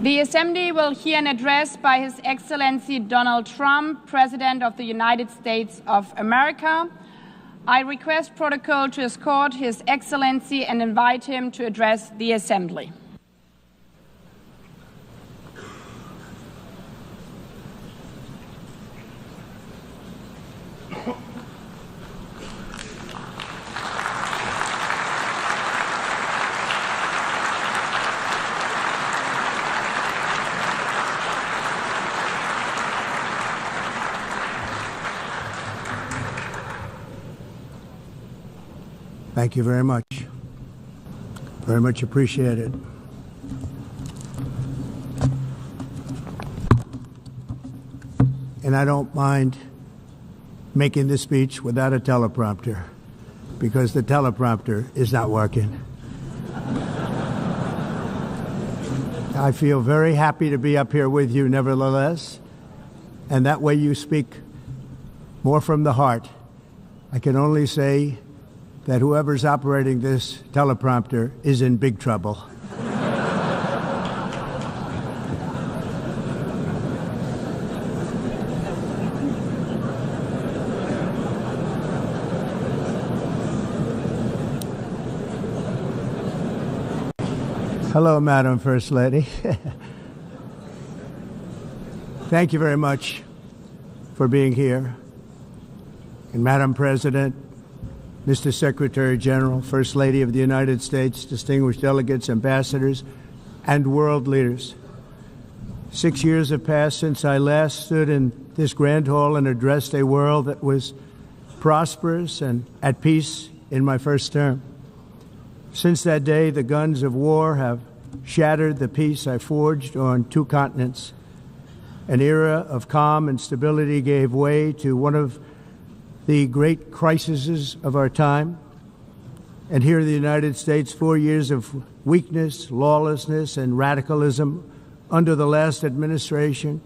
The Assembly will hear an address by His Excellency Donald Trump, President of the United States of America. I request protocol to escort His Excellency and invite him to address the Assembly. Thank you very much. Very much appreciated. And I don't mind making this speech without a teleprompter, because the teleprompter is not working. I feel very happy to be up here with you nevertheless, and that way you speak more from the heart. I can only say that whoever's operating this teleprompter is in big trouble. Hello, Madam First Lady. Thank you very much for being here. And Madam President, Mr. Secretary General, First Lady of the United States, distinguished delegates, ambassadors, and world leaders. 6 years have passed since I last stood in this grand hall and addressed a world that was prosperous and at peace in my first term. Since that day, the guns of war have shattered the peace I forged on 2 continents. An era of calm and stability gave way to one of the great crises of our time. And here in the United States, 4 years of weakness, lawlessness, and radicalism under the last administration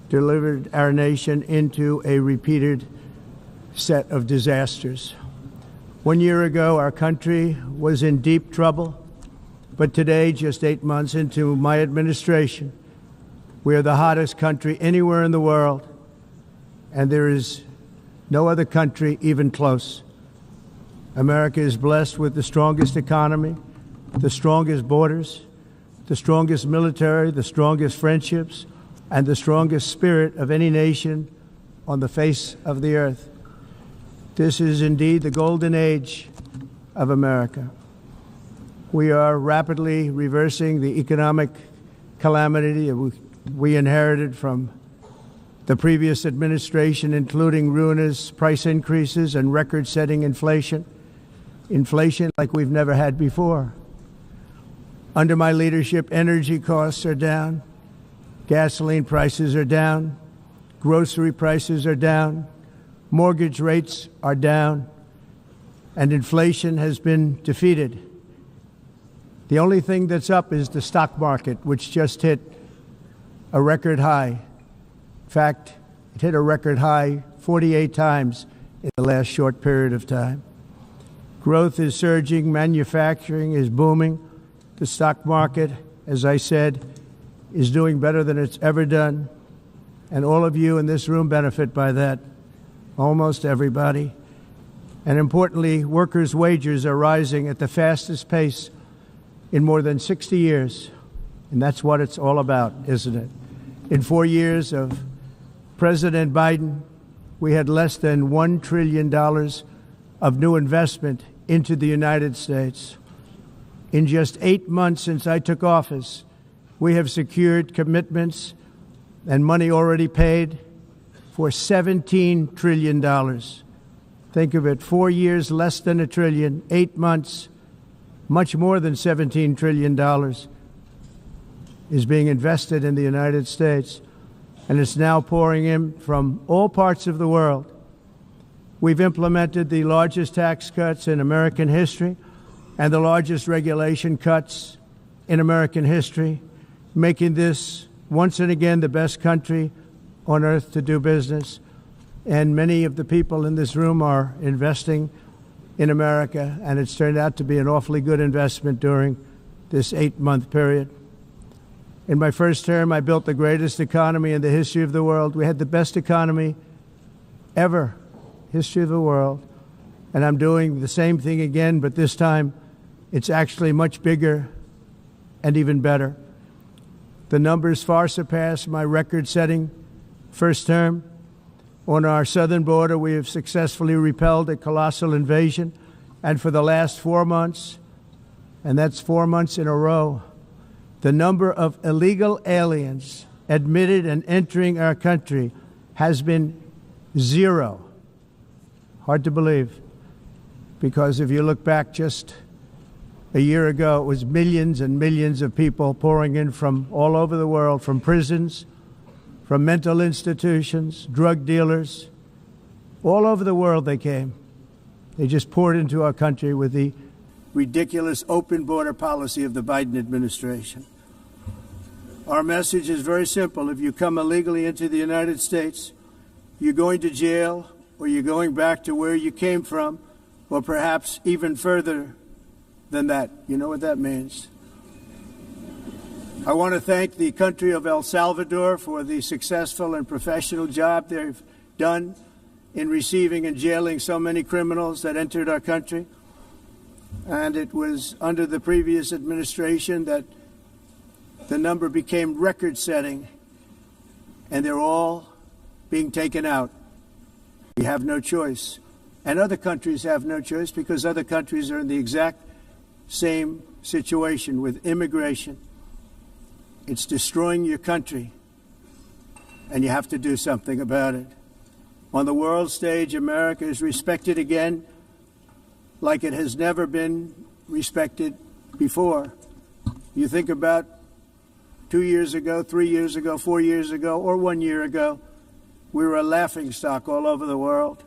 delivered our nation into a repeated set of disasters. 1 year ago, our country was in deep trouble, but today, just 8 months into my administration, we are the hottest country anywhere in the world, and there is no other country even close. America is blessed with the strongest economy, the strongest borders, the strongest military, the strongest friendships, and the strongest spirit of any nation on the face of the earth. This is indeed the golden age of America. We are rapidly reversing the economic calamity we inherited from the previous administration, including ruinous price increases and record-setting inflation like we've never had before. Under my leadership, energy costs are down, gasoline prices are down, grocery prices are down, mortgage rates are down, and inflation has been defeated. The only thing that's up is the stock market, which just hit a record high. In fact, it hit a record high 48 times in the last short period of time. Growth is surging, manufacturing is booming. The stock market, as I said, is doing better than it's ever done. And all of you in this room benefit by that, almost everybody. And importantly, workers' wages are rising at the fastest pace in more than 60 years. And that's what it's all about, isn't it? In 4 years of President Biden, we had less than $1 trillion of new investment into the United States. In just 8 months since I took office, we have secured commitments and money already paid for $17 trillion. Think of it, 4 years, less than $1 trillion, 8 months, much more than $17 trillion is being invested in the United States. And it's now pouring in from all parts of the world. We've implemented the largest tax cuts in American history and the largest regulation cuts in American history, making this once and again the best country on earth to do business. And many of the people in this room are investing in America, and it's turned out to be an awfully good investment during this 8-month period. In my first term, I built the greatest economy in the history of the world. We had the best economy ever, history of the world. And I'm doing the same thing again, but this time it's actually much bigger and even better. The numbers far surpass my record-setting first term. On our southern border, we have successfully repelled a colossal invasion. And for the last 4 months, and that's 4 months in a row, the number of illegal aliens admitted and entering our country has been 0. Hard to believe, because if you look back just a year ago, it was millions and millions of people pouring in from all over the world, from prisons, from mental institutions, drug dealers. All over the world they came. They just poured into our country with the ridiculous open border policy of the Biden administration. Our message is very simple. If you come illegally into the United States, you're going to jail, or you're going back to where you came from, or perhaps even further than that. You know what that means. I want to thank the country of El Salvador for the successful and professional job they've done in receiving and jailing so many criminals that entered our country. And it was under the previous administration that the number became record-setting, and they're all being taken out. We have no choice. And other countries have no choice, because other countries are in the exact same situation with immigration. It's destroying your country, and you have to do something about it. On the world stage, America is respected again like it has never been respected before. You think about 2 years ago, 3 years ago, 4 years ago, or 1 year ago, we were a laughingstock all over the world.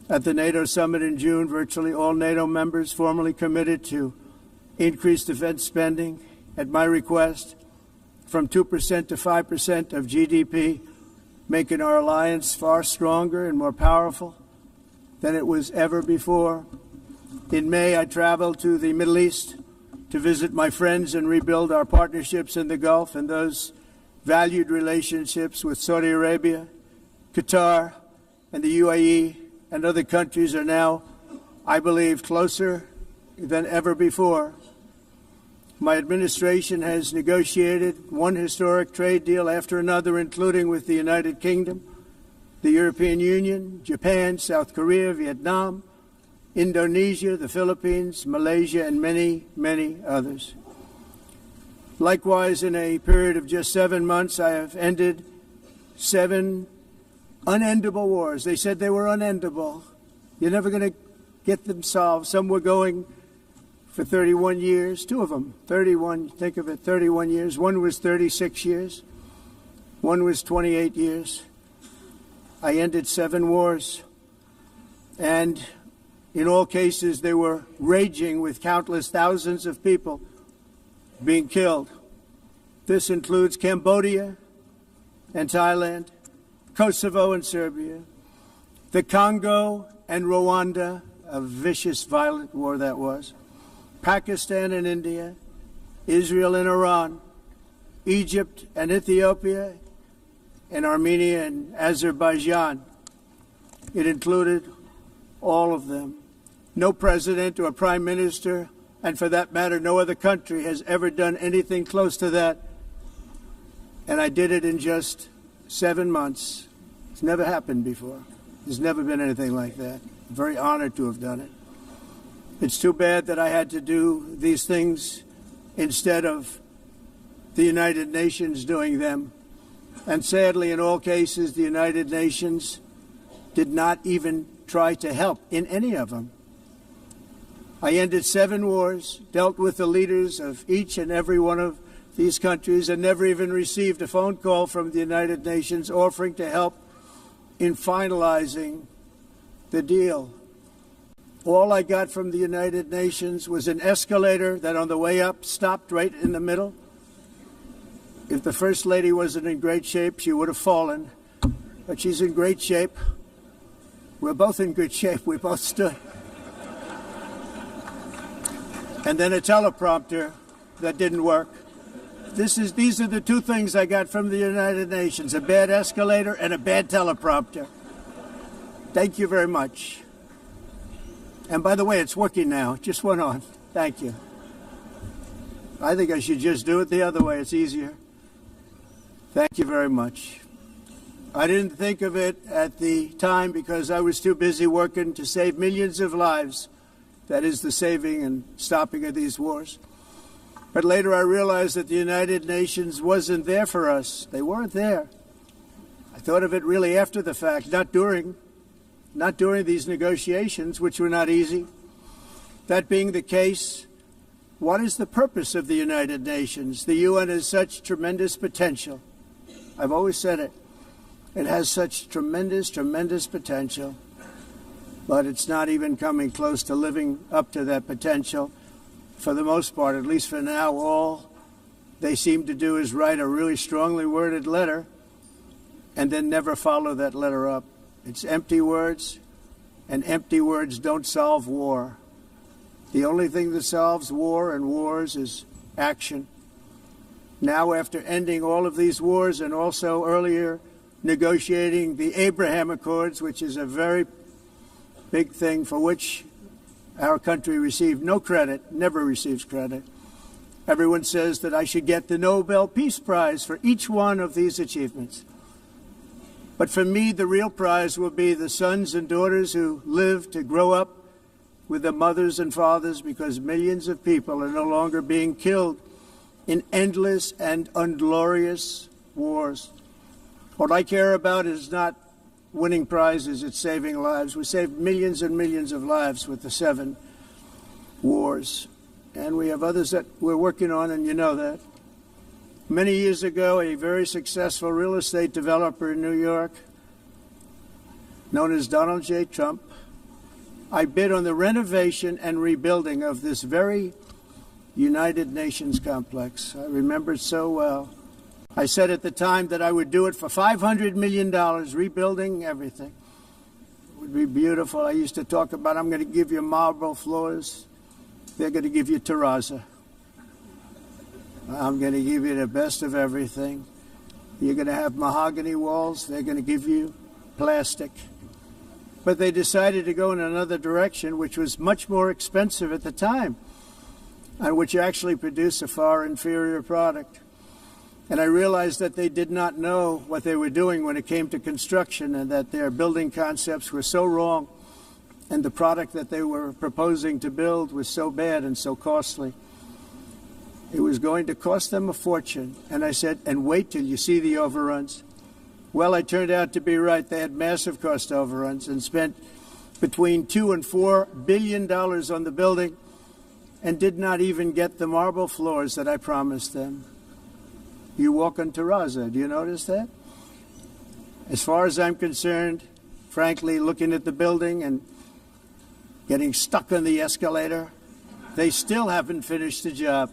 At the NATO summit in June, virtually all NATO members formally committed to increase defense spending at my request from 2% to 5% of GDP, making our alliance far stronger and more powerful than it was ever before. In May, I traveled to the Middle East to visit my friends and rebuild our partnerships in the Gulf and those valued relationships with Saudi Arabia, Qatar, and the UAE, and other countries are now, I believe, closer than ever before. My administration has negotiated one historic trade deal after another, including with the United Kingdom, the European Union, Japan, South Korea, Vietnam, Indonesia, the Philippines, Malaysia, and many, many others. Likewise, in a period of just 7 months, I have ended 7 unendable wars. They said they were unendable. You're never going to get them solved. Some were going for 31 years, 2 of them, 31, think of it, 31 years. One was 36 years. One was 28 years. I ended 7 wars. And in all cases, they were raging with countless thousands of people being killed. This includes Cambodia and Thailand, Kosovo and Serbia, the Congo and Rwanda, a vicious, violent war that was, Pakistan and India, Israel and Iran, Egypt and Ethiopia, and Armenia and Azerbaijan. It included all of them. No president or prime minister, and for that matter, no other country has ever done anything close to that. And I did it in just 7 months. It's never happened before. There's never been anything like that. I'm very honored to have done it. It's too bad that I had to do these things instead of the United Nations doing them. And sadly, in all cases, the United Nations did not even try to help in any of them. I ended 7 wars, dealt with the leaders of each and every one of these countries, and never even received a phone call from the United Nations offering to help in finalizing the deal. All I got from the United Nations was an escalator that on the way up stopped right in the middle. If the First Lady wasn't in great shape, she would have fallen. But she's in great shape. We're both in good shape. We both stood. And then a teleprompter that didn't work. These are the two things I got from the United Nations, a bad escalator and a bad teleprompter. Thank you very much. And by the way, it's working now. It just went on. Thank you. I think I should just do it the other way. It's easier. Thank you very much. I didn't think of it at the time because I was too busy working to save millions of lives. That is the saving and stopping of these wars. But later I realized that the United Nations wasn't there for us. They weren't there. I thought of it really after the fact, not during these negotiations, which were not easy. That being the case, what is the purpose of the United Nations? The UN has such tremendous potential. I've always said it. It has such tremendous, tremendous potential, but it's not even coming close to living up to that potential. For the most part, at least for now, all they seem to do is write a really strongly worded letter and then never follow that letter up. It's empty words, and empty words don't solve war. The only thing that solves war and wars is action. Now, after ending all of these wars and also earlier negotiating the Abraham Accords, which is a very big thing for which our country received no credit, never receives credit. Everyone says that I should get the Nobel Peace Prize for each one of these achievements. But for me, the real prize will be the sons and daughters who live to grow up with their mothers and fathers, because millions of people are no longer being killed in endless and unglorious wars. What I care about is not winning prizes, it's saving lives. We saved millions and millions of lives with the 7 wars. And we have others that we're working on, and you know that. Many years ago, a very successful real estate developer in New York, known as Donald J. Trump, I bid on the renovation and rebuilding of this very United Nations complex. I remember it so well. I said at the time that I would do it for $500 million, rebuilding everything. It would be beautiful. I used to talk about, I'm going to give you marble floors. They're going to give you terrazzo. I'm going to give you the best of everything. You're going to have mahogany walls. They're going to give you plastic. But they decided to go in another direction, which was much more expensive at the time, and which actually produced a far inferior product. And I realized that they did not know what they were doing when it came to construction, and that their building concepts were so wrong, and the product that they were proposing to build was so bad and so costly. It was going to cost them a fortune. And I said, and wait till you see the overruns. Well, I turned out to be right. They had massive cost overruns and spent between $2 and $4 billion on the building and did not even get the marble floors that I promised them. You walk on terrazzo. Do you notice that? As far as I'm concerned, frankly, looking at the building and getting stuck on the escalator, they still haven't finished the job.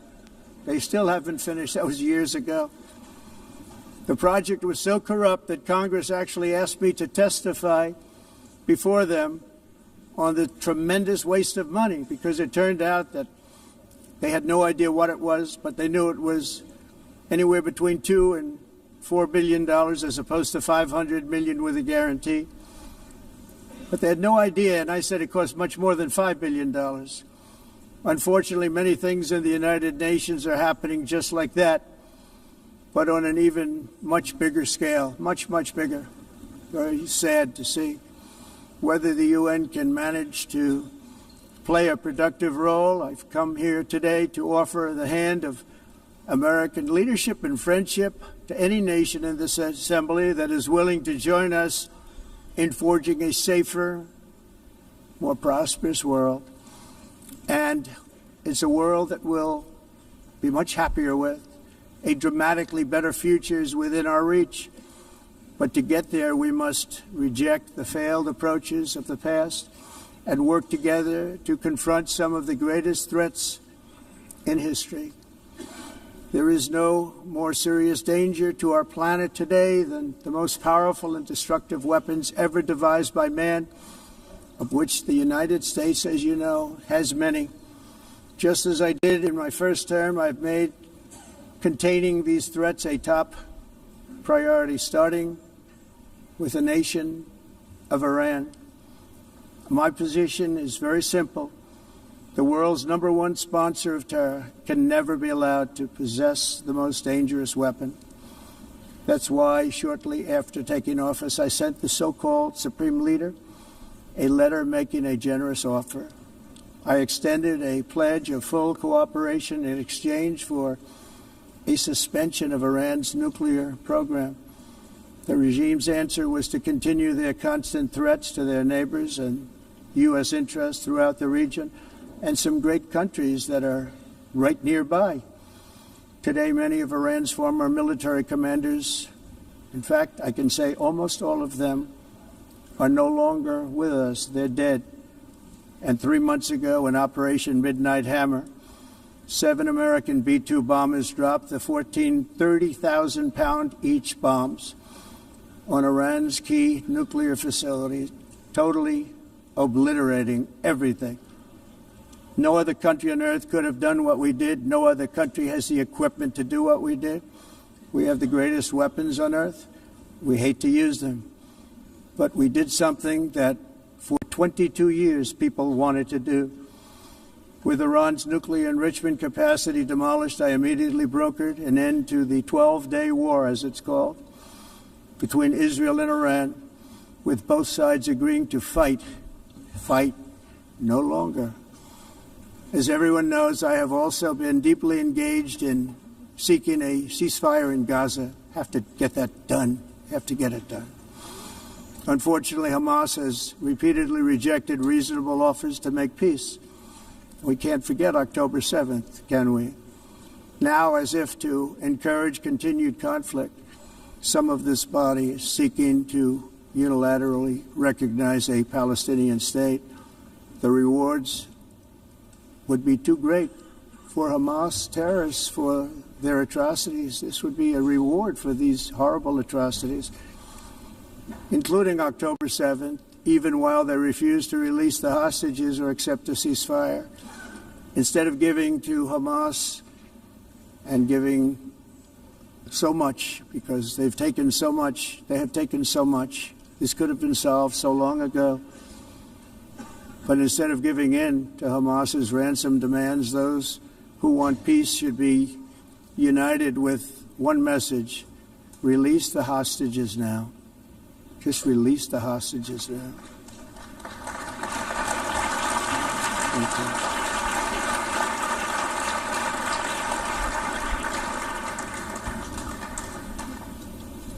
They still haven't finished. That was years ago. The project was so corrupt that Congress actually asked me to testify before them on the tremendous waste of money, because it turned out that they had no idea what it was, but they knew it was anywhere between $2 and $4 billion as opposed to $500 million with a guarantee. But they had no idea, and I said it cost much more than $5 billion. Unfortunately, many things in the United Nations are happening just like that, but on an even much bigger scale, much, much bigger. Very sad to see. Whether the UN can manage to play a productive role, I've come here today to offer the hand of American leadership and friendship to any nation in this assembly that is willing to join us in forging a safer, more prosperous world. And it's a world that we'll be much happier with. A dramatically better future is within our reach. But to get there, we must reject the failed approaches of the past and work together to confront some of the greatest threats in history. There is no more serious danger to our planet today than the most powerful and destructive weapons ever devised by man, of which the United States, as you know, has many. Just as I did in my first term, I've made containing these threats a top priority, starting with the nation of Iran. My position is very simple. The world's #1 sponsor of terror can never be allowed to possess the most dangerous weapon. That's why, shortly after taking office, I sent the so-called Supreme Leader a letter making a generous offer. I extended a pledge of full cooperation in exchange for a suspension of Iran's nuclear program. The regime's answer was to continue their constant threats to their neighbors and U.S. interests throughout the region and some great countries that are right nearby. Today, many of Iran's former military commanders, in fact, I can say almost all of them, are no longer with us. They're dead. And 3 months ago, in Operation Midnight Hammer, 7 American B-2 bombers dropped the 14 30,000-pound each bombs on Iran's key nuclear facilities, totally obliterating everything. No other country on earth could have done what we did. No other country has the equipment to do what we did. We have the greatest weapons on earth. We hate to use them. But we did something that for 22 years people wanted to do. With Iran's nuclear enrichment capacity demolished, I immediately brokered an end to the 12-day war, as it's called, between Israel and Iran, with both sides agreeing to fight no longer. As everyone knows, I have also been deeply engaged in seeking a ceasefire in Gaza. Have to get that done. Have to get it done. Unfortunately, Hamas has repeatedly rejected reasonable offers to make peace. We can't forget October 7th, can we? Now, as if to encourage continued conflict, some of this body is seeking to unilaterally recognize a Palestinian state. The rewards would be too great for Hamas terrorists for their atrocities. This would be a reward for these horrible atrocities, including October 7th, even while they refuse to release the hostages or accept a ceasefire. Instead of giving to Hamas and giving so much, because they've taken so much, they have taken so much. This could have been solved so long ago. But instead of giving in to Hamas's ransom demands, those who want peace should be united with one message: release the hostages now. Just release the hostages now. Thank you.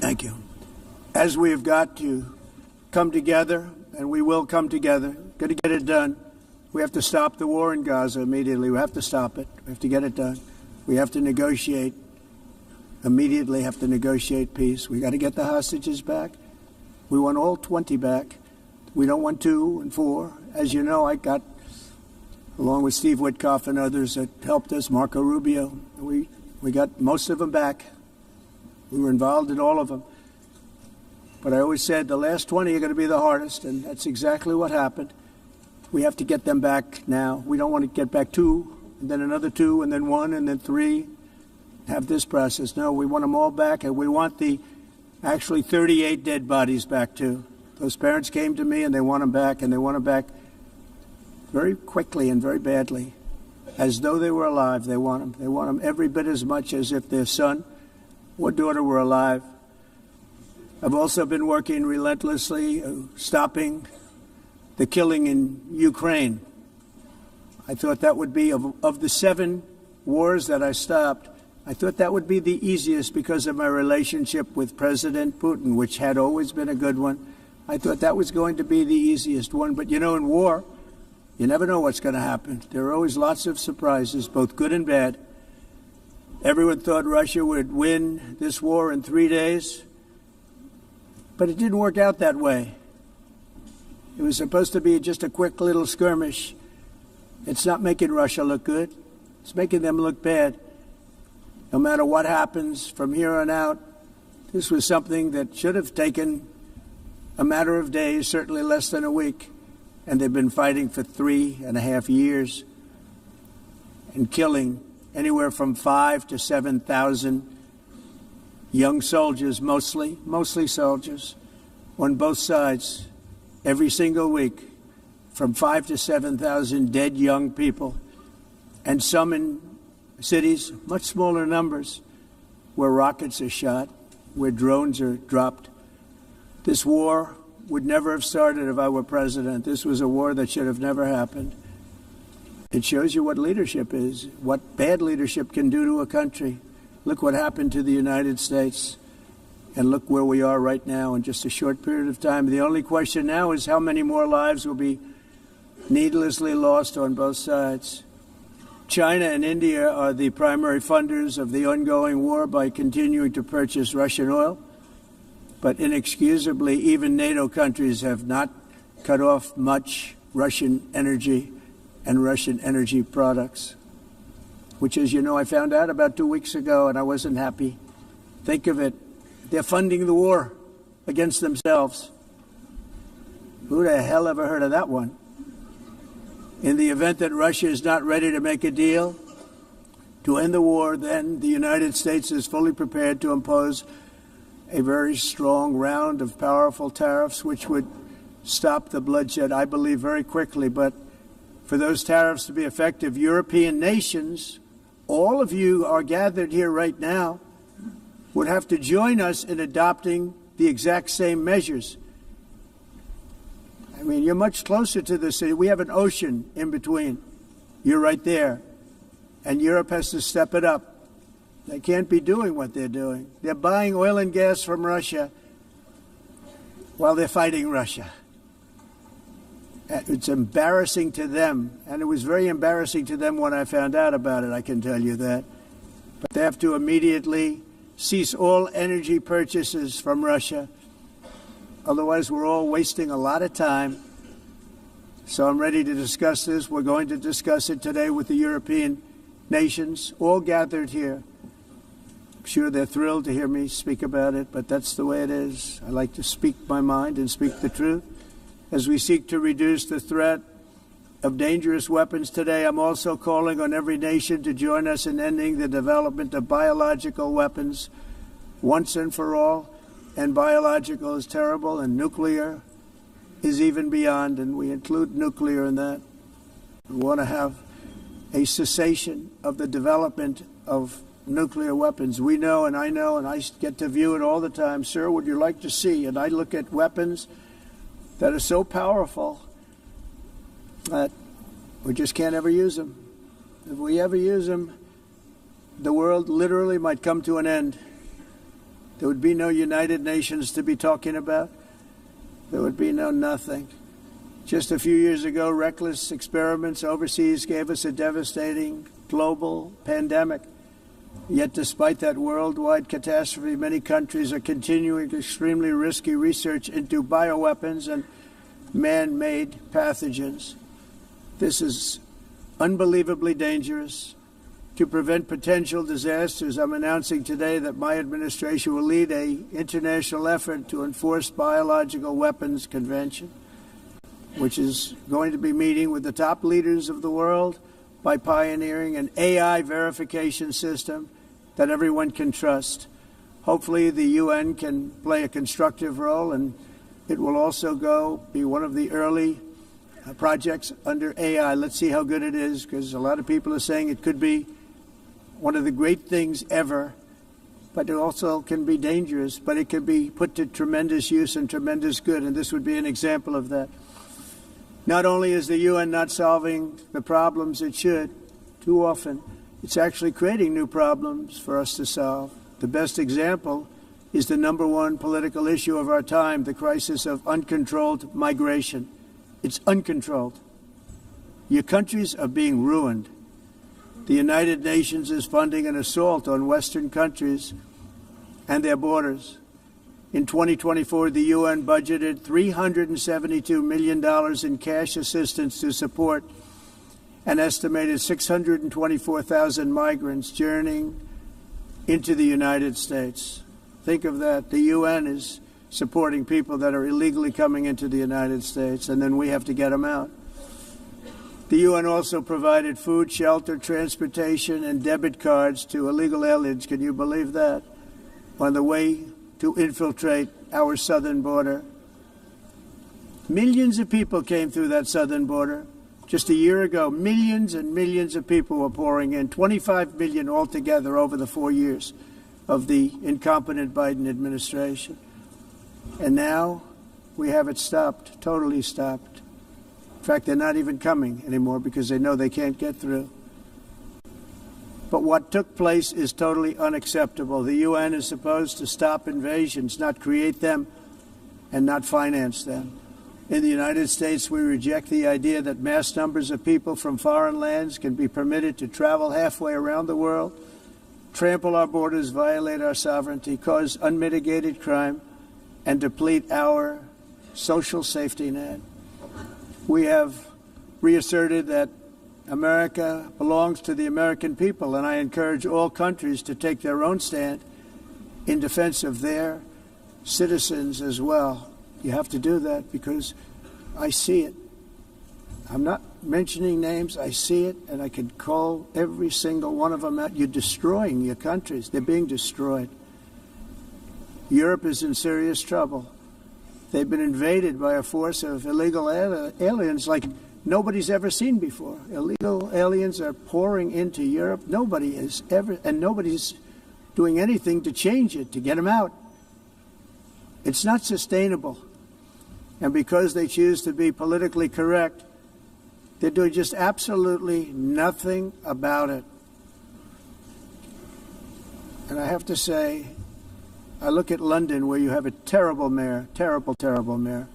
Thank you. As we have got to come together, and we will come together, got to get it done. We have to stop the war in Gaza immediately. We have to stop it. We have to get it done. We have to negotiate, immediately have to negotiate peace. We got to get the hostages back. We want all 20 back. We don't want 2 and 4. As you know, I got, along with Steve Witkoff and others that helped us, Marco Rubio, we got most of them back. We were involved in all of them. But I always said the last 20 are going to be the hardest, and that's exactly what happened. We have to get them back now. We don't want to get back 2, and then another 2, and then 1, and then 3, have this process. No, we want them all back, and we want the actually 38 dead bodies back, too. Those parents came to me, and they want them back, and they want them back very quickly and very badly, as though they were alive. They want them. They want them every bit as much as if their son or daughter were alive. I've also been working relentlessly, stopping the killing in Ukraine. I thought that would be, of the 7 wars that I stopped, I thought that would be the easiest because of my relationship with President Putin, which had always been a good one. I thought that was going to be the easiest one. But, you know, in war, you never know what's going to happen. There are always lots of surprises, both good and bad. Everyone thought Russia would win this war in 3 days. But it didn't work out that way. It was supposed to be just a quick little skirmish. It's not making Russia look good. It's making them look bad. No matter what happens from here on out, this was something that should have taken a matter of days, certainly less than a week. And they've been fighting for 3.5 years and killing anywhere from 5,000 to 7,000 young soldiers, mostly soldiers, on both sides, every single week, from 5,000 to 7,000 dead young people, and some in cities, much smaller numbers, where rockets are shot, where drones are dropped. This war would never have started if I were president. This was a war that should have never happened. It shows you what leadership is, what bad leadership can do to a country. Look what happened to the United States, and look where we are right now in just a short period of time. The only question now is how many more lives will be needlessly lost on both sides. China and India are the primary funders of the ongoing war by continuing to purchase Russian oil. But inexcusably, even NATO countries have not cut off much Russian energy and Russian energy products, which, as you know, I found out about 2 weeks ago, and I wasn't happy. Think of it. They're funding the war against themselves. Who the hell ever heard of that one? In the event that Russia is not ready to make a deal to end the war, then the United States is fully prepared to impose a very strong round of powerful tariffs, which would stop the bloodshed, I believe, very quickly. But for those tariffs to be effective, European nations, all of you are gathered here right now, would have to join us in adopting the exact same measures. I mean, you're much closer to the city. We have an ocean in between. You're right there. And Europe has to step it up. They can't be doing what they're doing. They're buying oil and gas from Russia while they're fighting Russia. It's embarrassing to them, and it was very embarrassing to them when I found out about it, I can tell you that. But they have to immediately cease all energy purchases from Russia. Otherwise, we're all wasting a lot of time. So I'm ready to discuss this. We're going to discuss it today with the European nations, all gathered here. I'm sure they're thrilled to hear me speak about it, but that's the way it is. I like to speak my mind and speak the truth. As we seek to reduce the threat of dangerous weapons today, I'm also calling on every nation to join us in ending the development of biological weapons once and for all. And biological is terrible, and nuclear is even beyond, and we include nuclear in that. We want to have a cessation of the development of nuclear weapons. We know, and I get to view it all the time. Sir, would you like to see? And I look at weapons that are so powerful that we just can't ever use them. If we ever use them, the world literally might come to an end. There would be no United Nations to be talking about. There would be no nothing. Just a few years ago, reckless experiments overseas gave us a devastating global pandemic. Yet despite that worldwide catastrophe, many countries are continuing extremely risky research into bioweapons and man-made pathogens. This is unbelievably dangerous. To prevent potential disasters, I'm announcing today that my administration will lead an international effort to enforce Biological Weapons Convention, which is going to be meeting with the top leaders of the world by pioneering an AI verification system that everyone can trust. Hopefully the UN can play a constructive role, and it will also be one of the early projects under AI. Let's see how good it is, because a lot of people are saying it could be one of the great things ever, but it also can be dangerous, but it can be put to tremendous use and tremendous good, and this would be an example of that. Not only is the UN not solving the problems it should, too often, it's actually creating new problems for us to solve. The best example is the number one political issue of our time, the crisis of uncontrolled migration. It's uncontrolled. Your countries are being ruined. The United Nations is funding an assault on Western countries and their borders. In 2024, the UN budgeted $372 million in cash assistance to support an estimated 624,000 migrants journeying into the United States. Think of that. The UN is supporting people that are illegally coming into the United States, and then we have to get them out. The UN also provided food, shelter, transportation, and debit cards to illegal aliens. Can you believe that? On the way to infiltrate our southern border. Millions of people came through that southern border. Just a year ago, millions and millions of people were pouring in, 25 million altogether over the 4 years of the incompetent Biden administration. And now we have it stopped, totally stopped. In fact, they're not even coming anymore because they know they can't get through. But what took place is totally unacceptable. The UN is supposed to stop invasions, not create them and not finance them. In the United States, we reject the idea that mass numbers of people from foreign lands can be permitted to travel halfway around the world, trample our borders, violate our sovereignty, cause unmitigated crime, and deplete our social safety net. We have reasserted that America belongs to the American people, and I encourage all countries to take their own stand in defense of their citizens as well. You have to do that because I see it. I'm not mentioning names. I see it, and I can call every single one of them out. You're destroying your countries. They're being destroyed. Europe is in serious trouble. They've been invaded by a force of illegal aliens like nobody's ever seen before. Illegal aliens are pouring into Europe. Nobody is ever, and nobody's doing anything to change it, to get them out. It's not sustainable. And because they choose to be politically correct, they're doing just absolutely nothing about it. And I have to say, I look at London, where you have a terrible mayor, terrible, terrible mayor,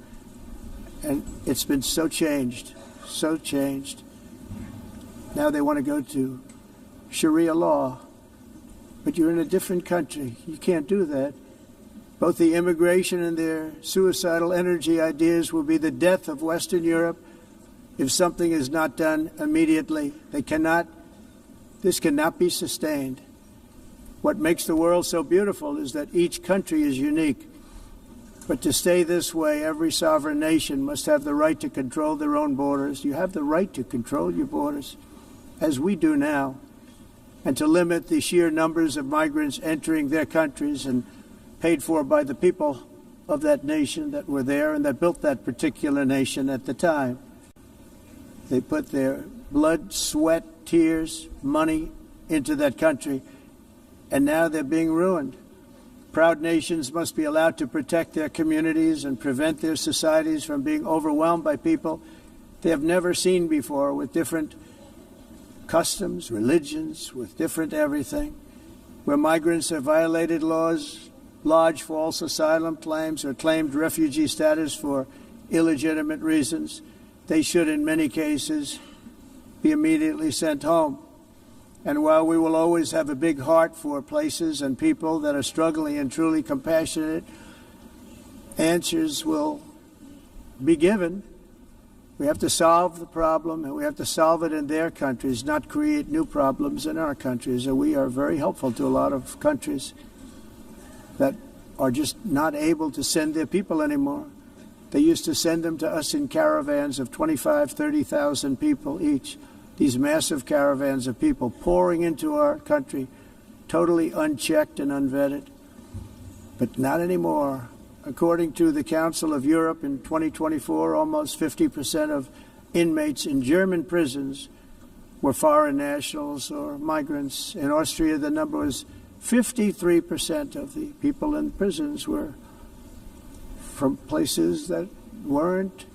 and it's been so changed, so changed. Now they want to go to Sharia law, but you're in a different country. You can't do that. Both the immigration and their suicidal energy ideas will be the death of Western Europe if something is not done immediately. This cannot be sustained. What makes the world so beautiful is that each country is unique. But to stay this way, every sovereign nation must have the right to control their own borders. You have the right to control your borders, as we do now, and to limit the sheer numbers of migrants entering their countries and paid for by the people of that nation that were there and that built that particular nation at the time. They put their blood, sweat, tears, money into that country, and now they're being ruined. Proud nations must be allowed to protect their communities and prevent their societies from being overwhelmed by people they have never seen before, with different customs, religions, with different everything. Where migrants have violated laws, lodged false asylum claims, or claimed refugee status for illegitimate reasons, they should, in many cases, be immediately sent home. And while we will always have a big heart for places and people that are struggling and truly compassionate, answers will be given. We have to solve the problem, and we have to solve it in their countries, not create new problems in our countries. And we are very helpful to a lot of countries that are just not able to send their people anymore. They used to send them to us in caravans of 25,000, 30,000 people each. These massive caravans of people pouring into our country, totally unchecked and unvetted. But not anymore. According to the Council of Europe in 2024, almost 50% of inmates in German prisons were foreign nationals or migrants. In Austria, the number was 53% of the people in prisons were from places that weren't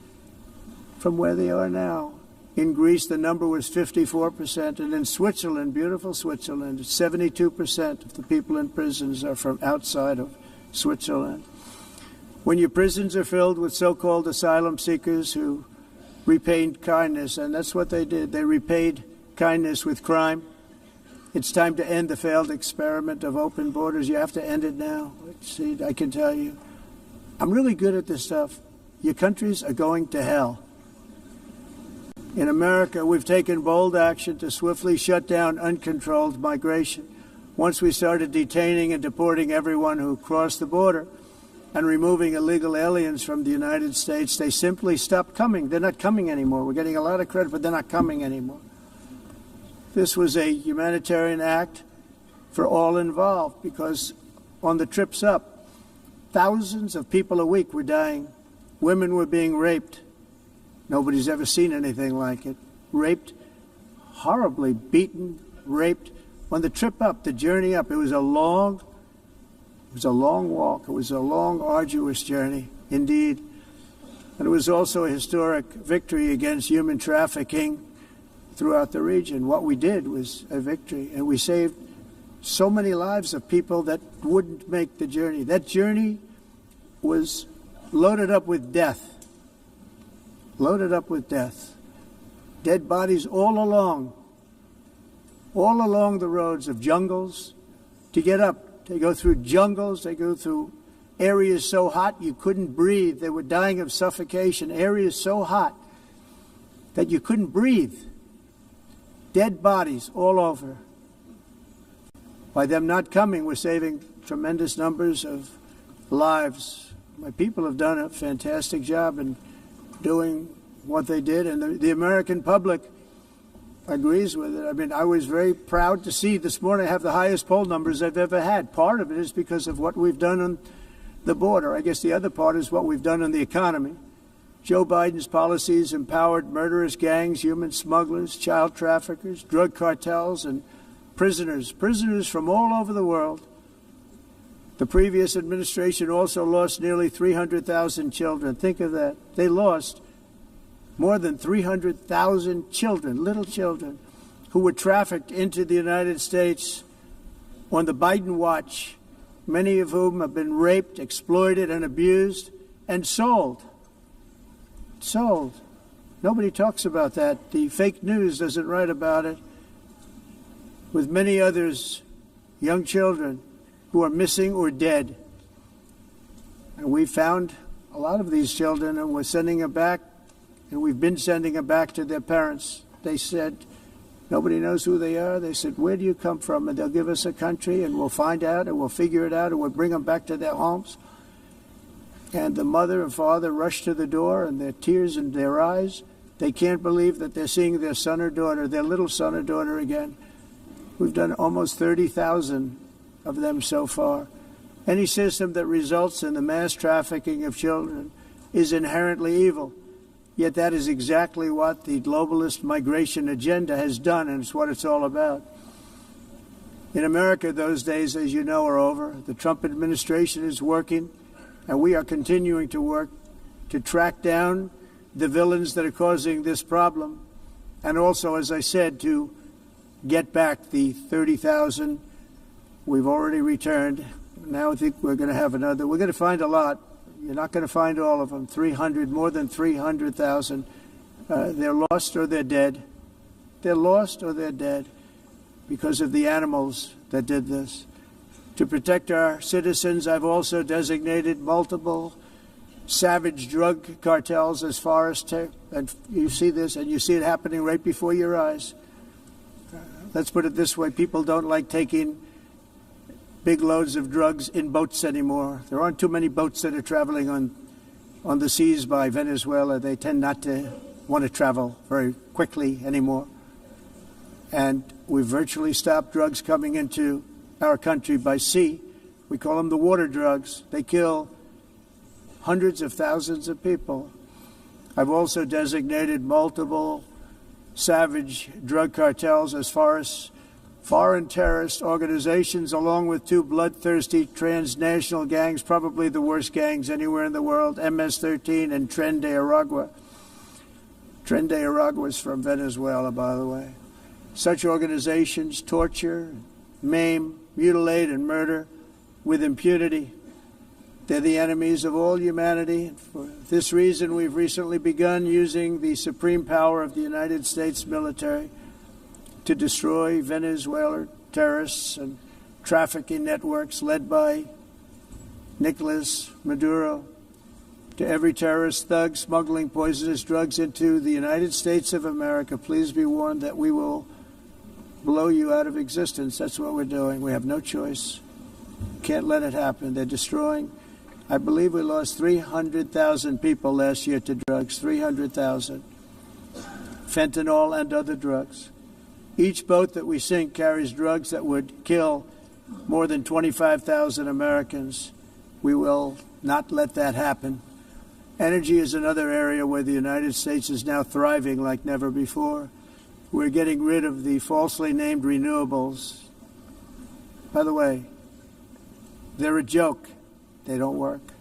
from where they are now. In Greece, the number was 54%, and in Switzerland, beautiful Switzerland, 72% of the people in prisons are from outside of Switzerland. When your prisons are filled with so-called asylum seekers who repaid kindness, and that's what they did, they repaid kindness with crime, it's time to end the failed experiment of open borders. You have to end it now. See, I can tell you, I'm really good at this stuff. Your countries are going to hell. In America, we've taken bold action to swiftly shut down uncontrolled migration. Once we started detaining and deporting everyone who crossed the border, and removing illegal aliens from the United States, they simply stopped coming. They're not coming anymore. We're getting a lot of credit, but they're not coming anymore. This was a humanitarian act for all involved, because on the trips up, thousands of people a week were dying. Women were being raped. Nobody's ever seen anything like it. Raped, horribly beaten, raped. On the trip up, the journey up, it was a long walk. It was a long, arduous journey, indeed. And it was also a historic victory against human trafficking throughout the region. What we did was a victory, and we saved so many lives of people that wouldn't make the journey. That journey was loaded up with death. Loaded up with death. Dead bodies all along the roads of jungles to get up. They go through jungles, they go through areas so hot you couldn't breathe. They were dying of suffocation, areas so hot that you couldn't breathe. Dead bodies all over. By them not coming, we're saving tremendous numbers of lives. My people have done a fantastic job in doing what they did, and the American public agrees with it. I mean, I was very proud to see this morning I have the highest poll numbers I've ever had. Part of it is because of what we've done on the border. I guess the other part is what we've done on the economy. Joe Biden's policies empowered murderous gangs, human smugglers, child traffickers, drug cartels, and prisoners from all over the world. The previous administration also lost nearly 300,000 children. Think of that. They lost more than 300,000 children, little children, who were trafficked into the United States on the Biden watch, many of whom have been raped, exploited, and abused, and sold. Sold. Nobody talks about that. The fake news doesn't write about it. With many others, young children who are missing or dead. And we found a lot of these children, and we're sending them back. And we've been sending them back to their parents. They said, nobody knows who they are. They said, where do you come from? And they'll give us a country, and we'll find out, and we'll figure it out, and we'll bring them back to their homes. And the mother and father rush to the door, and their tears in their eyes. They can't believe that they're seeing their son or daughter, their little son or daughter again. We've done almost 30,000 of them so far. Any system that results in the mass trafficking of children is inherently evil. Yet that is exactly what the globalist migration agenda has done, and it's what it's all about. In America, those days, as you know, are over. The Trump administration is working, and we are continuing to work to track down the villains that are causing this problem, and also, as I said, to get back the 30,000 we've already returned. Now I think we're going to have another. We're going to find a lot. You're not going to find all of them. 300, more than 300,000. They're lost or they're dead. They're lost or they're dead because of the animals that did this. To protect our citizens, I've also designated multiple savage drug cartels as far as and you see this, and you see it happening right before your eyes. Let's put it this way. People don't like taking big loads of drugs in boats anymore. There aren't too many boats that are traveling on the seas by Venezuela. They tend not to want to travel very quickly anymore. And we've virtually stopped drugs coming into our country by sea. We call them the water drugs. They kill hundreds of thousands of people. I've also designated multiple savage drug cartels as far as foreign terrorist organizations, along with two bloodthirsty transnational gangs, probably the worst gangs anywhere in the world, MS-13 and Tren de Aragua. Tren de Aragua is from Venezuela, by the way. Such organizations torture, maim, mutilate, and murder with impunity. They're the enemies of all humanity. For this reason, we've recently begun using the supreme power of the United States military to destroy Venezuelan terrorists and trafficking networks led by Nicolas Maduro. To every terrorist thug smuggling poisonous drugs into the United States of America, please be warned that we will blow you out of existence. That's what we're doing. We have no choice. Can't let it happen. They're destroying I believe we lost 300,000 people last year to drugs, 300,000. Fentanyl and other drugs. Each boat that we sink carries drugs that would kill more than 25,000 Americans. We will not let that happen. Energy is another area where the United States is now thriving like never before. We're getting rid of the falsely named renewables. By the way, they're a joke. They don't work.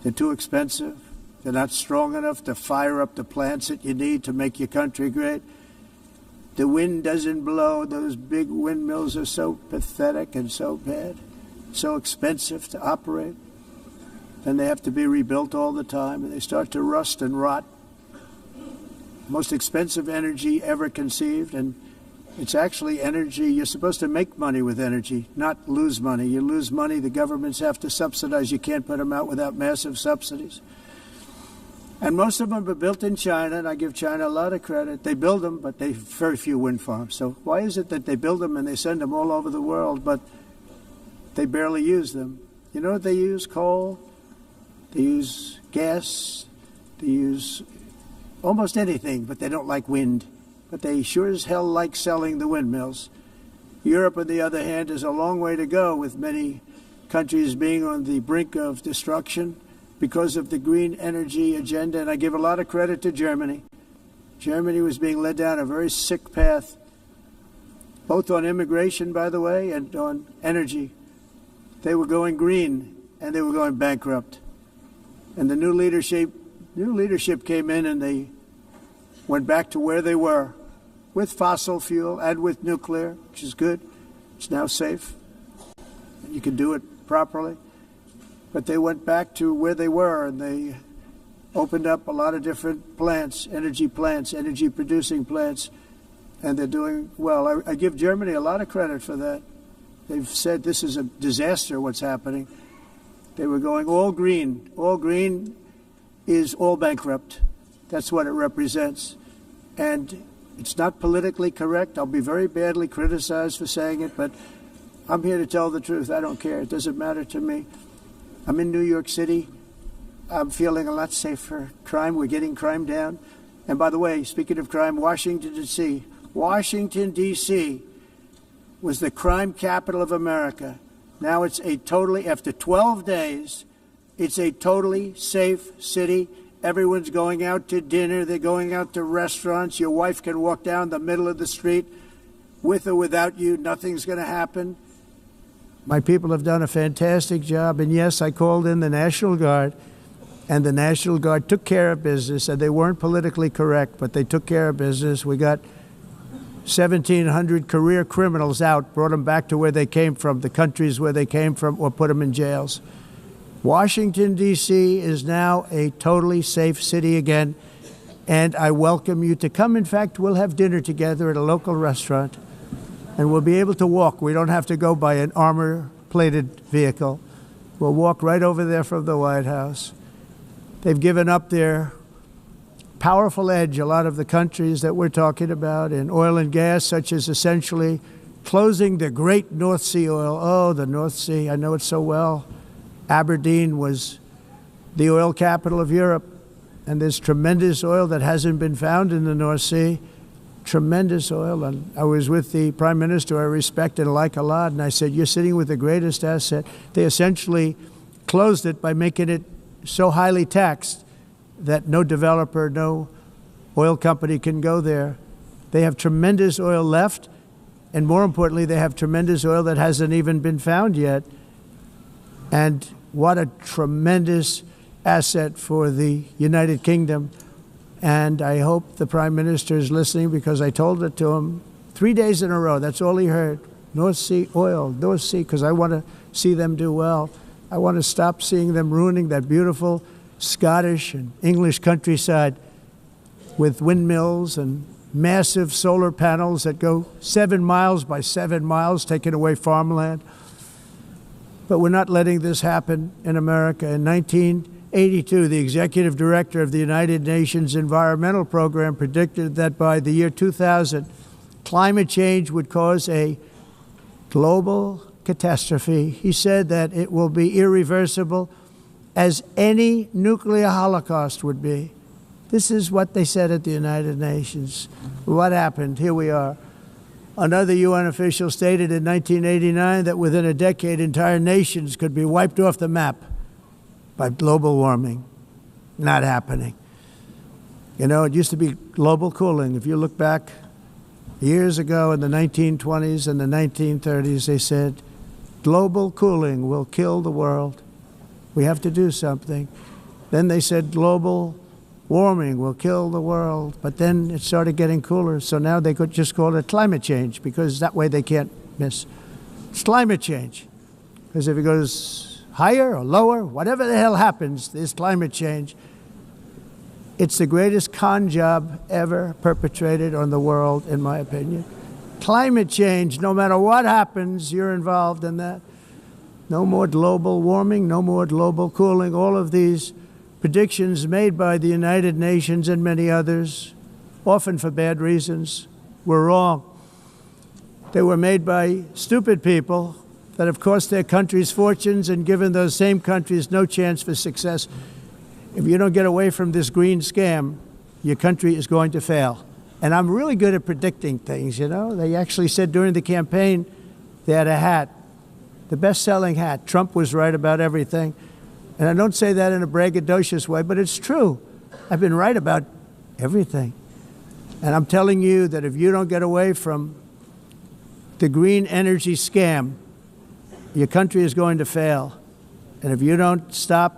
They're too expensive. They're not strong enough to fire up the plants that you need to make your country great. The wind doesn't blow. Those big windmills are so pathetic and so bad, so expensive to operate. And they have to be rebuilt all the time, and they start to rust and rot. Most expensive energy ever conceived, and it's actually energy. You're supposed to make money with energy, not lose money. You lose money, the governments have to subsidize. You can't put them out without massive subsidies. And most of them are built in China, and I give China a lot of credit. They build them, but they have very few wind farms. So why is it that they build them and they send them all over the world, but they barely use them? You know what they use? Coal. They use gas. They use almost anything, but they don't like wind. But they sure as hell like selling the windmills. Europe, on the other hand, is a long way to go, with many countries being on the brink of destruction because of the green energy agenda. And I give a lot of credit to Germany. Germany was being led down a very sick path, both on immigration, by the way, and on energy. They were going green, and they were going bankrupt. And the new leadership came in, and they went back to where they were, with fossil fuel and with nuclear, which is good. It's now safe. You can do it properly. But they went back to where they were, and they opened up a lot of different plants, energy-producing plants, and they're doing well. I give Germany a lot of credit for that. They've said this is a disaster, what's happening. They were going all green. All green is all bankrupt. That's what it represents. And it's not politically correct. I'll be very badly criticized for saying it, but I'm here to tell the truth. I don't care. It doesn't matter to me. I'm in New York City. I'm feeling a lot safer. Crime, we're getting crime down. And by the way, speaking of crime, Washington, D.C. Washington, D.C. was the crime capital of America. Now it's after 12 days, it's a totally safe city. Everyone's going out to dinner. They're going out to restaurants. Your wife can walk down the middle of the street with or without you. Nothing's going to happen. My people have done a fantastic job. And yes, I called in the National Guard, and the National Guard took care of business. And they weren't politically correct, but they took care of business. We got 1,700 career criminals out, brought them back to where they came from, the countries where they came from, or put them in jails. Washington, D.C. is now a totally safe city again, and I welcome you to come. In fact, we'll have dinner together at a local restaurant, and we'll be able to walk. We don't have to go by an armor-plated vehicle. We'll walk right over there from the White House. They've given up their powerful edge, a lot of the countries that we're talking about, in oil and gas, such as essentially closing the great North Sea oil. Oh, the North Sea, I know it so well. Aberdeen was the oil capital of Europe, and there's tremendous oil that hasn't been found in the North Sea. Tremendous oil. And I was with the Prime Minister I respect and like a lot, and I said, you're sitting with the greatest asset. They essentially closed it by making it so highly taxed that no developer, no oil company can go there. They have tremendous oil left, and more importantly, they have tremendous oil that hasn't even been found yet. And what a tremendous asset for the United Kingdom. And I hope the Prime Minister is listening, because I told it to him 3 days in a row. That's all he heard. North Sea oil, North Sea, because I want to see them do well. I want to stop seeing them ruining that beautiful Scottish and English countryside with windmills and massive solar panels that go 7 miles by 7 miles, taking away farmland. But we're not letting this happen in America. In 1982, the executive director of the United Nations Environmental Program predicted that by the year 2000, climate change would cause a global catastrophe. He said that it will be irreversible. as any nuclear holocaust would be. This is what they said at the United Nations. What happened? Here we are. Another UN official stated in 1989 that within a decade, entire nations could be wiped off the map by global warming. Not happening. You know, it used to be global cooling. If you look back years ago in the 1920s and the 1930s, they said, global cooling will kill the world. We have to do something. Then they said global warming will kill the world. But then it started getting cooler. So now they could just call it climate change, because that way they can't miss. It's climate change. Because if it goes higher or lower, whatever the hell happens, there's climate change. It's the greatest con job ever perpetrated on the world, in my opinion. Climate change, no matter what happens, you're involved in that. No more global warming, no more global cooling. All of these predictions made by the United Nations and many others, often for bad reasons, were wrong. They were made by stupid people that have cost their countries fortunes and given those same countries no chance for success. If you don't get away from this green scam, your country is going to fail. And I'm really good at predicting things, you know. They actually said during the campaign they had a hat, the best-selling hat. Trump was right about everything. And I don't say that in a braggadocious way, but it's true. I've been right about everything. And I'm telling you that if you don't get away from the green energy scam, your country is going to fail. And if you don't stop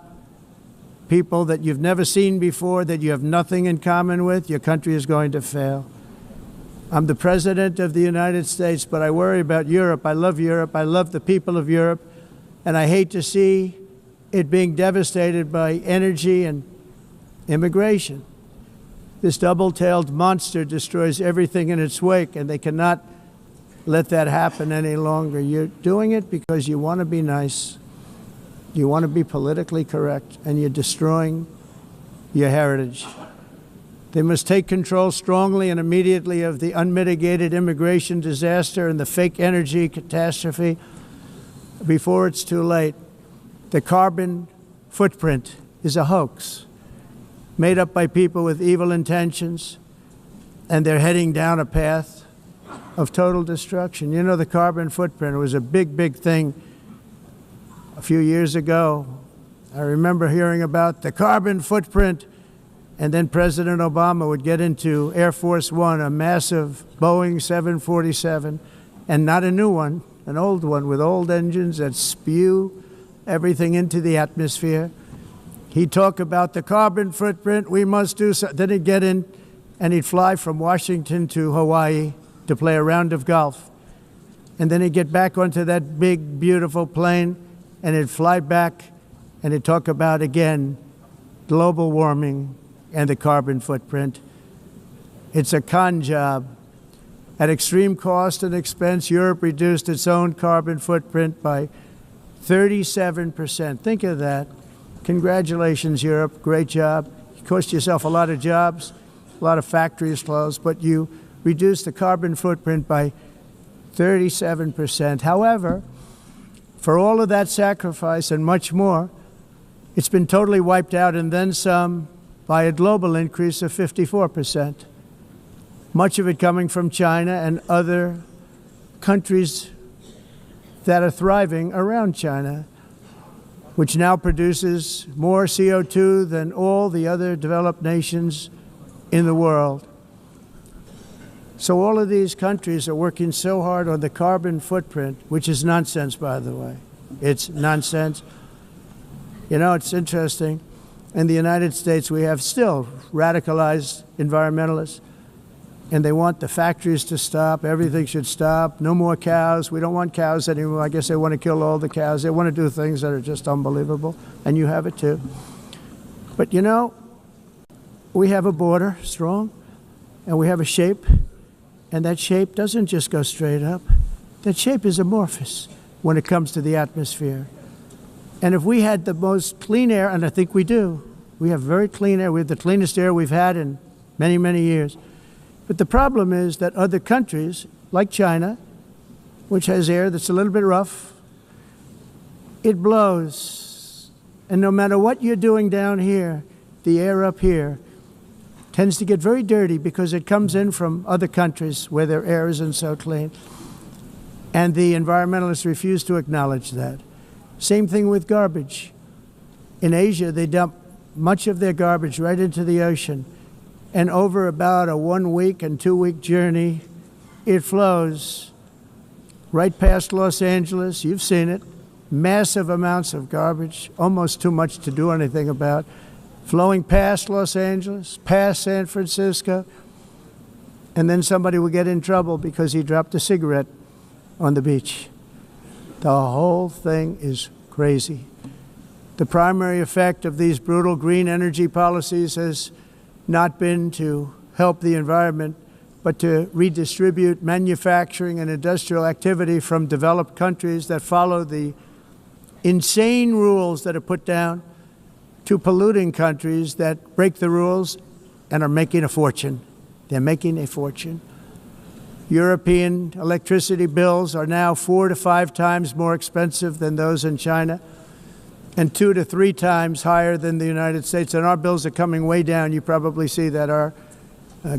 people that you've never seen before, that you have nothing in common with, your country is going to fail. I'm the President of the United States, but I worry about Europe. I love Europe. I love the people of Europe. And I hate to see it being devastated by energy and immigration. This double-tailed monster destroys everything in its wake, and they cannot let that happen any longer. You're doing it because you want to be nice. You want to be politically correct, and you're destroying your heritage. They must take control strongly and immediately of the unmitigated immigration disaster and the fake energy catastrophe before it's too late. The carbon footprint is a hoax made up by people with evil intentions, and they're heading down a path of total destruction. You know, the carbon footprint was a big, big thing a few years ago. I remember hearing about the carbon footprint, and then President Obama would get into Air Force One, a massive Boeing 747, and not a new one, an old one with old engines that spew everything into the atmosphere. He'd talk about the carbon footprint, we must do so. Then he'd get in and he'd fly from Washington to Hawaii to play a round of golf. And then he'd get back onto that big, beautiful plane and he'd fly back and he'd talk about, again, global warming and the carbon footprint. It's a con job. At extreme cost and expense, Europe reduced its own carbon footprint by 37%. Think of that. Congratulations, Europe. Great job. You cost yourself a lot of jobs, a lot of factories closed, but you reduced the carbon footprint by 37%. However, for all of that sacrifice and much more, it's been totally wiped out and then some by a global increase of 54%. Much of it coming from China and other countries that are thriving around China, which now produces more CO2 than all the other developed nations in the world. So all of these countries are working so hard on the carbon footprint, which is nonsense, by the way. It's nonsense. You know, it's interesting. In the United States, we have still radicalized environmentalists, and they want the factories to stop. Everything should stop. No more cows. We don't want cows anymore. I guess they want to kill all the cows. They want to do things that are just unbelievable, and you have it too. But you know, we have a border, strong, and we have a shape, and that shape doesn't just go straight up. That shape is amorphous when it comes to the atmosphere. And if we had the most clean air, and I think we do, we have very clean air. We have the cleanest air we've had in many, many years. But the problem is that other countries, like China, which has air that's a little bit rough, it blows And no matter what you're doing down here, the air up here tends to get very dirty because it comes in from other countries where their air isn't so clean. And the environmentalists refuse to acknowledge that. Same thing with garbage. In Asia, they dump much of their garbage right into the ocean. And over about a 1 week and 2 week journey, it flows right past Los Angeles. You've seen it. Massive amounts of garbage, almost too much to do anything about, flowing past Los Angeles, past San Francisco, and then somebody will get in trouble because he dropped a cigarette on the beach. The whole thing is crazy. The primary effect of these brutal green energy policies has not been to help the environment, but to redistribute manufacturing and industrial activity from developed countries that follow the insane rules that are put down to polluting countries that break the rules and are making a fortune. They're making a fortune. European electricity bills are now 4 to 5 times more expensive than those in China, and 2 to 3 times higher than the United States. And our bills are coming way down. You probably see that our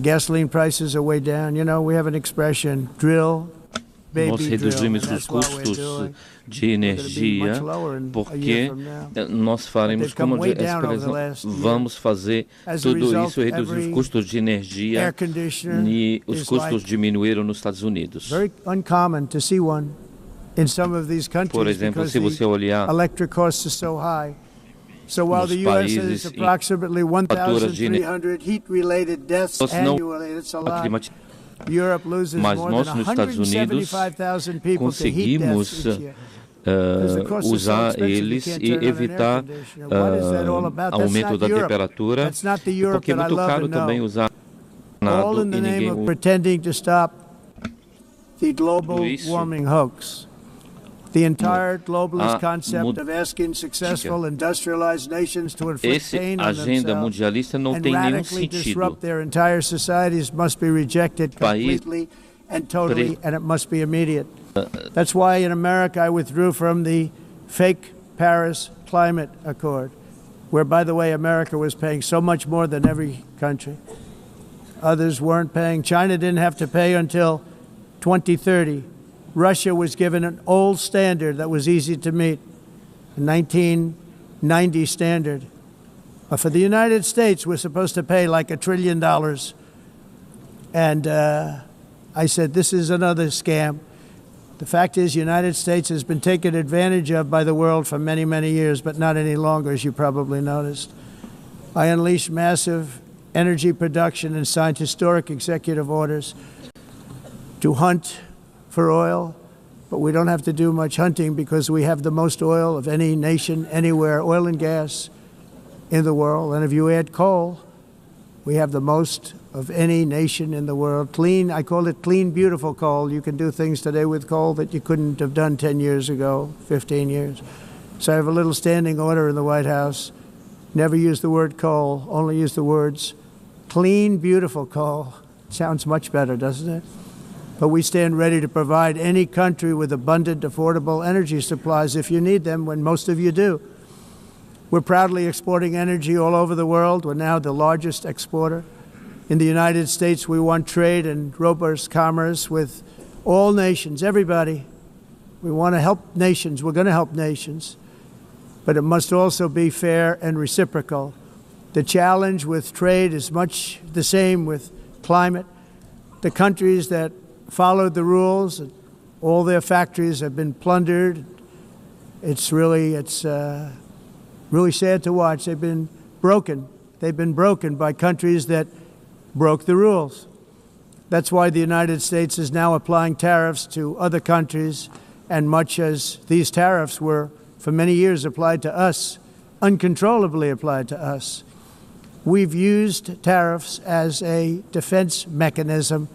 gasoline prices are way down. You know, we have an expression, drill, Nós reduzimos os custos de energia porque nós faremos, como a expressão, vamos fazer tudo isso, reduzir os custos de energia, e os custos diminuíram nos Estados Unidos. Por exemplo, se você olhar nos países mas nós, nos Estados Unidos, conseguimos usar eles e evitar aumento da temperatura, porque é muito caro também usar nada e ninguém usa isso. The entire globalist concept of asking successful industrialized nations to inflict pain on themselves and radically disrupt their entire societies must be rejected completely and totally, and it must be immediate. That's why in America I withdrew from the fake Paris Climate Accord, where, by the way, America was paying so much more than every country. Others weren't paying. China didn't have to pay until 2030. Russia was given an old standard that was easy to meet, a 1990 standard. But for the United States, we're supposed to pay like $1 trillion. And I said, this is another scam. The fact is, the United States has been taken advantage of by the world for many, many years, but not any longer, as you probably noticed. I unleashed massive energy production and signed historic executive orders to hunt for oil, but we don't have to do much hunting because we have the most oil of any nation anywhere, oil and gas in the world. And if you add coal, we have the most of any nation in the world. Clean, I call it clean, beautiful coal. You can do things today with coal that you couldn't have done 10 years ago, 15 years. So I have a little standing order in the White House. Never use the word coal, only use the words clean, beautiful coal. Sounds much better, doesn't it? But we stand ready to provide any country with abundant, affordable energy supplies if you need them, when most of you do. We're proudly exporting energy all over the world. We're now the largest exporter. In the United States, we want trade and robust commerce with all nations, everybody. We want to help nations. We're going to help nations. But it must also be fair and reciprocal. The challenge with trade is much the same with climate. The countries that followed the rules, all their factories have been plundered. It's really sad to watch. They've been broken. They've been broken by countries that broke the rules. That's why the United States is now applying tariffs to other countries, and much as these tariffs were for many years applied to us, uncontrollably applied to us. We've used tariffs as a defense mechanism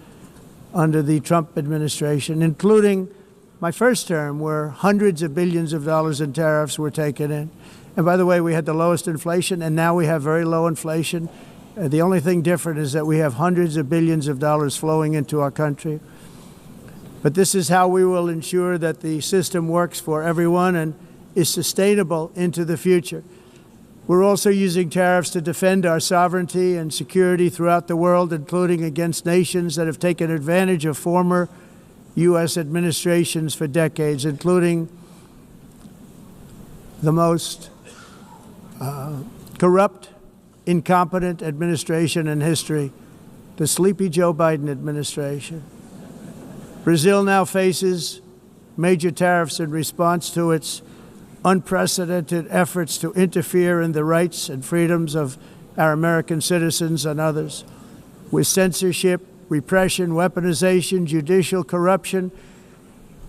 under the Trump administration, including my first term, where hundreds of billions of dollars in tariffs were taken in. And by the way, we had the lowest inflation, and now we have very low inflation. The only thing different is that we have hundreds of billions of dollars flowing into our country. But this is how we will ensure that the system works for everyone and is sustainable into the future. We're also using tariffs to defend our sovereignty and security throughout the world, including against nations that have taken advantage of former U.S. administrations for decades, including the most corrupt, incompetent administration in history, the sleepy Joe Biden administration. Brazil now faces major tariffs in response to its unprecedented efforts to interfere in the rights and freedoms of our American citizens and others, with censorship, repression, weaponization, judicial corruption,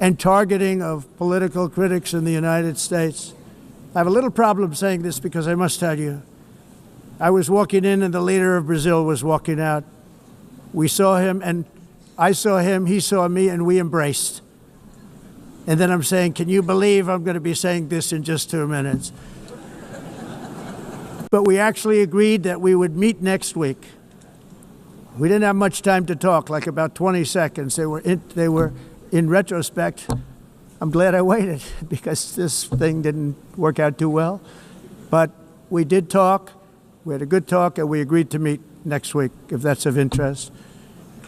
and targeting of political critics in the United States. I have a little problem saying this because I must tell you, I was walking in and the leader of Brazil was walking out. We saw him and I saw him, he saw me, and we embraced. And then I'm saying, can you believe I'm going to be saying this in just 2 minutes? But we actually agreed that we would meet next week. We didn't have much time to talk, like about 20 seconds. They were in retrospect, I'm glad I waited because this thing didn't work out too well. But we did talk. We had a good talk, and we agreed to meet next week, if that's of interest.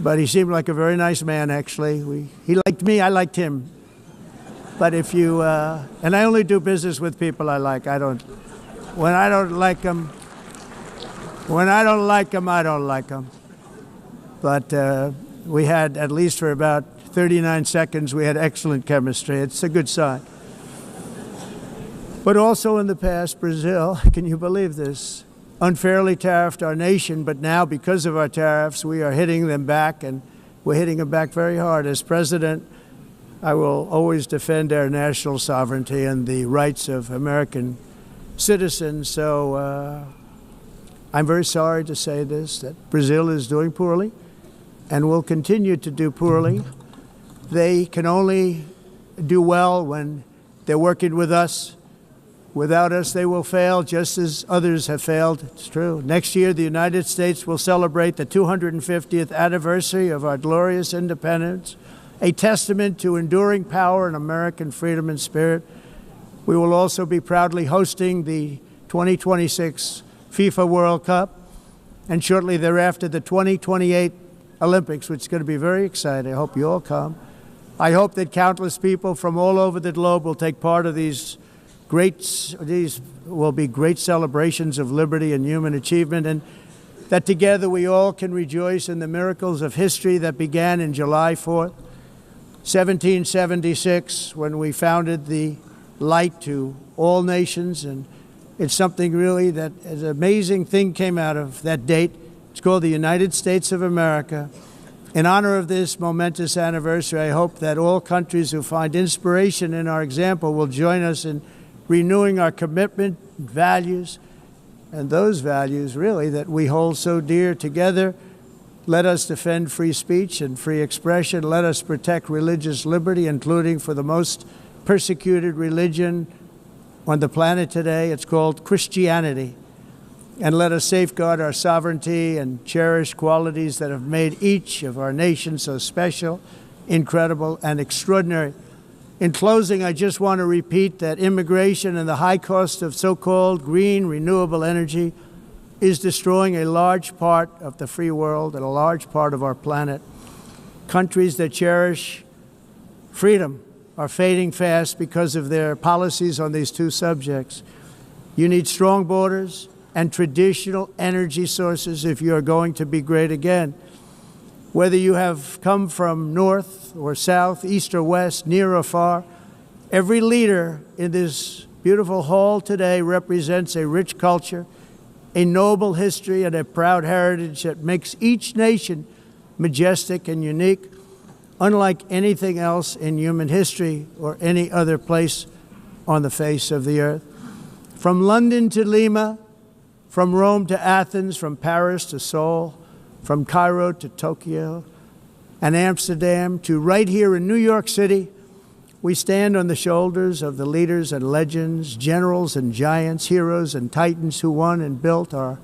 But he seemed like a very nice man, actually. He liked me, I liked him. But if you, and I only do business with people I like. When I don't like them, I don't like them. But we had, at least for about 39 seconds, we had excellent chemistry. It's a good sign. But also in the past, Brazil, can you believe this, unfairly tariffed our nation, but now because of our tariffs, we are hitting them back, and we're hitting them back very hard. As president, I will always defend our national sovereignty and the rights of American citizens. So I'm very sorry to say this, that Brazil is doing poorly and will continue to do poorly. They can only do well when they're working with us. Without us, they will fail, just as others have failed. It's true. Next year, the United States will celebrate the 250th anniversary of our glorious independence, a testament to enduring power and American freedom and spirit. We will also be proudly hosting the 2026 FIFA World Cup, and shortly thereafter, the 2028 Olympics, which is going to be very exciting. I hope you all come. I hope that countless people from all over the globe will take part of these will be great celebrations of liberty and human achievement, and that together we all can rejoice in the miracles of history that began in July 4th, 1776, when we founded the light to all nations. And it's something really that an amazing thing came out of that date. It's called the United States of America. In honor of this momentous anniversary, I hope that all countries who find inspiration in our example will join us in renewing our commitment, values, and those values really that we hold so dear. Together, let us defend free speech and free expression. Let us protect religious liberty, including for the most persecuted religion on the planet today. It's called Christianity. And let us safeguard our sovereignty and cherish qualities that have made each of our nations so special, incredible, and extraordinary. In closing, I just want to repeat that immigration and the high cost of so-called green renewable energy is destroying a large part of the free world and a large part of our planet. Countries that cherish freedom are fading fast because of their policies on these two subjects. You need strong borders and traditional energy sources if you are going to be great again. Whether you have come from north or south, east or west, near or far, every leader in this beautiful hall today represents a rich culture, a noble history, and a proud heritage that makes each nation majestic and unique, unlike anything else in human history or any other place on the face of the earth. From London to Lima, from Rome to Athens, from Paris to Seoul, from Cairo to Tokyo and Amsterdam to right here in New York City, we stand on the shoulders of the leaders and legends, generals and giants, heroes and titans who won and built our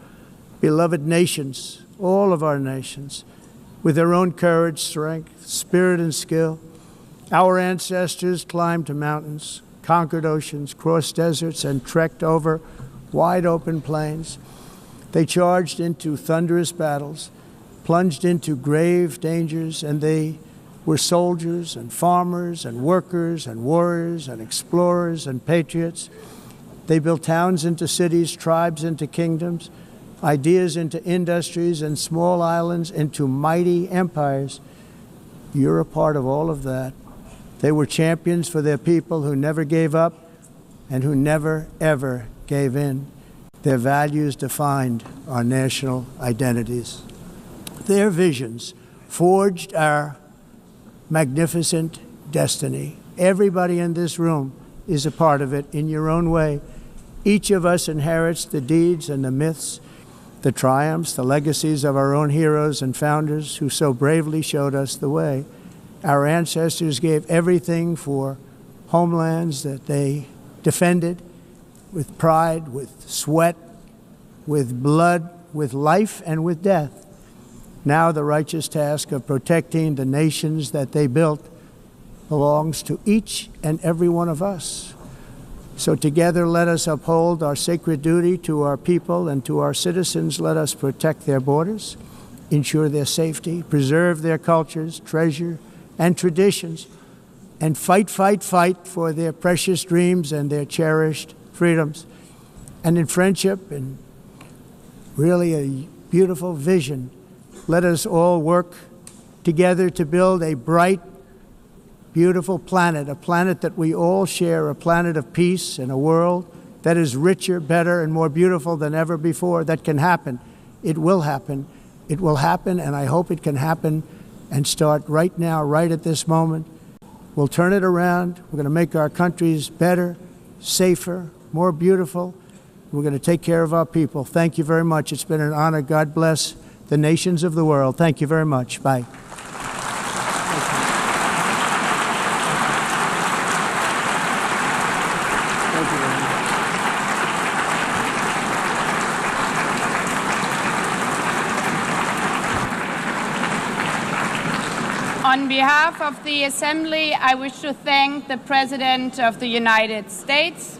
beloved nations, all of our nations, with their own courage, strength, spirit, and skill. Our ancestors climbed mountains, conquered oceans, crossed deserts, and trekked over wide open plains. They charged into thunderous battles, plunged into grave dangers, and they were soldiers and farmers and workers and warriors and explorers and patriots. They built towns into cities, tribes into kingdoms, ideas into industries, and small islands into mighty empires. You're a part of all of that. They were champions for their people who never gave up and who never, ever gave in. Their values defined our national identities. Their visions forged our magnificent destiny. Everybody in this room is a part of it in your own way. Each of us inherits the deeds and the myths, the triumphs, the legacies of our own heroes and founders who so bravely showed us the way. Our ancestors gave everything for homelands that they defended with pride, with sweat, with blood, with life, and with death. Now the righteous task of protecting the nations that they built belongs to each and every one of us. So together let us uphold our sacred duty to our people and to our citizens. Let us protect their borders, ensure their safety, preserve their cultures, treasure, and traditions, and fight, fight, fight for their precious dreams and their cherished freedoms. And in friendship and really a beautiful vision, let us all work together to build a bright, beautiful planet, a planet that we all share, a planet of peace and a world that is richer, better, and more beautiful than ever before. That can happen. It will happen. It will happen, and I hope it can happen and start right now, right at this moment. We'll turn it around. We're going to make our countries better, safer, more beautiful. We're going to take care of our people. Thank you very much. It's been an honor. God bless the nations of the world. Thank you very much. Bye. On behalf of the Assembly, I wish to thank the President of the United States,